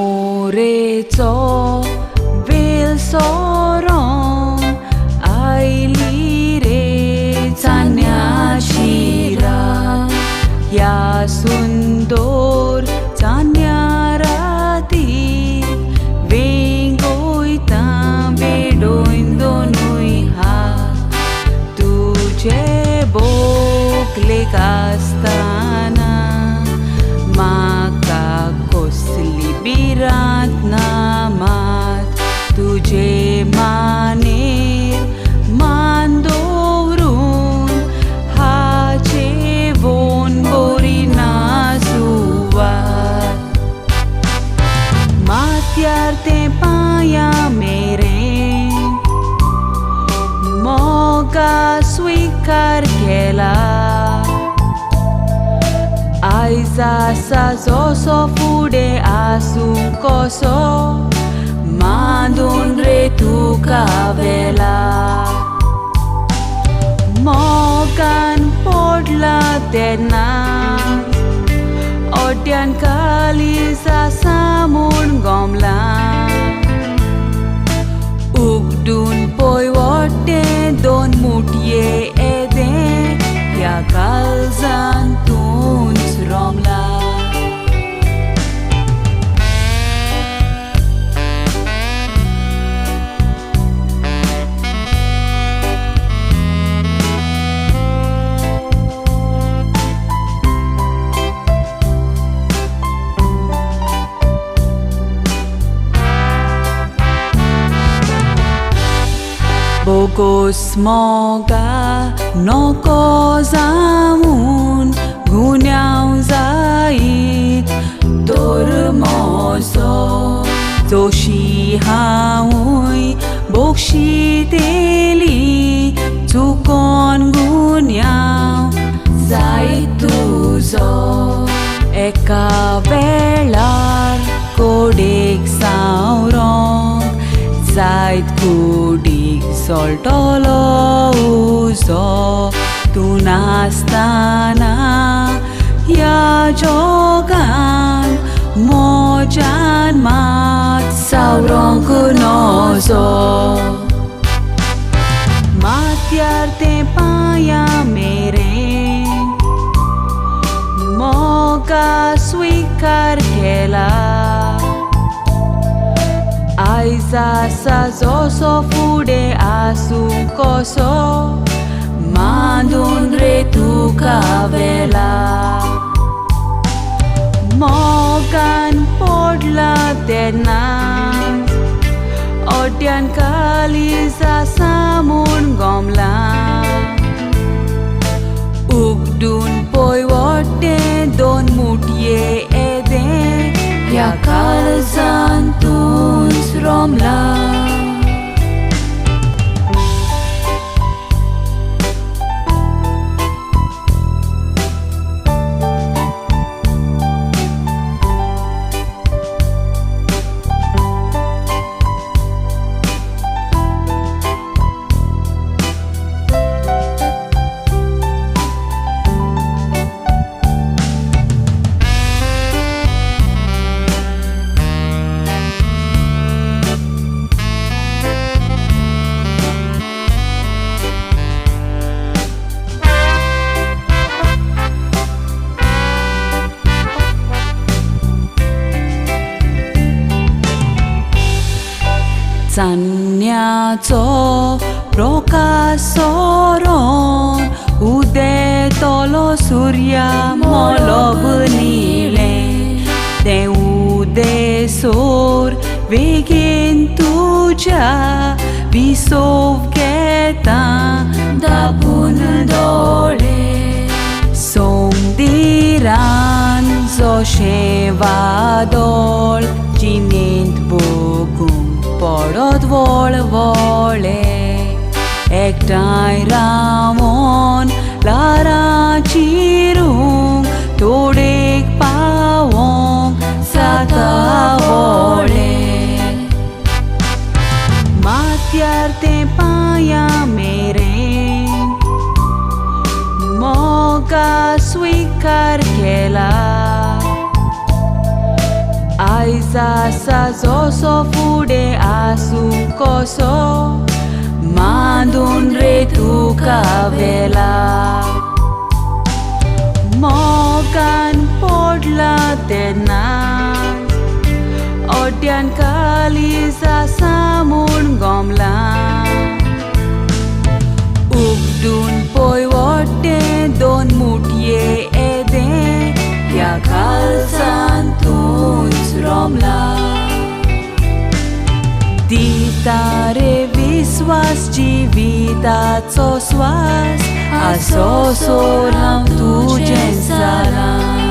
Amoreचो वेल Sarang oily रे चान्याची रात ह्या सुंदर चान्या रातीर वेंगोयता बेडोइन दोनूय हात तुजे बोकलेक आसताना म्हाका कसली बिरांत ना मात तुजे मानेर मान दवरून हाचे वोन बरी नाजुवात माथ्यार ते पांया मेरेन मोगा स्वीकार केला आयज आसा जसो फुडें आसूं कसो मांडून रे तुका वेला मोगान पडला तेन्ना ओड्यान काळीज आसा म्हूण गोमला उगडून पळय वोट्टें दोन मुटये येदें ह्या काळजान तूंच रोमला Bogos moga noko zamun guniał zaid dormozo Zoshi haui bokshi deli Tukon guniał zaid tuzo Eka velar kodek saurong Zaid kudik soltolo uzo Tu nastana ya jogan mojan mat saurong kunozo Matyar te paya meren moga स्वीकार केला आयज आसा जसो फुडें आसूं कसो मांडून रे तुका वेला मोगान पडला तेन्ना ओड्यान काळीज आसा म्हूण गोमला उगडून पळय वोट्टें दोन मुटये येदें ह्या काळजान तूंच रोमला चान्न्याचो प्रकाश सोरोन उदेतलो सूर्या मोलोब नीलें तें उदेसोर बेगीन तुझ्या विसोव घेता दापून दोळे सोमदिरान जशें वादळ जिनेंत बगूंक पडत वळवळे एकठांय रावोन लारां चिरूंक तोडेक पावोंक जाता व्हडें माथ्यार तें पांयां मेरेन मोगा स्विकार केला आयज आसा जसो फुडें आसूं कसो मांडून रे तुका वेला मोगान पडला तेन्ना ओड्यान कालीज आसा म्हूण गोमला उगडून पळय वट्टें दोन मुटये येदें ह्या काळजान तूंच रोमला दिता रे विस्वास जिविताचो स्वास आसो सोर हांव तुजें जालां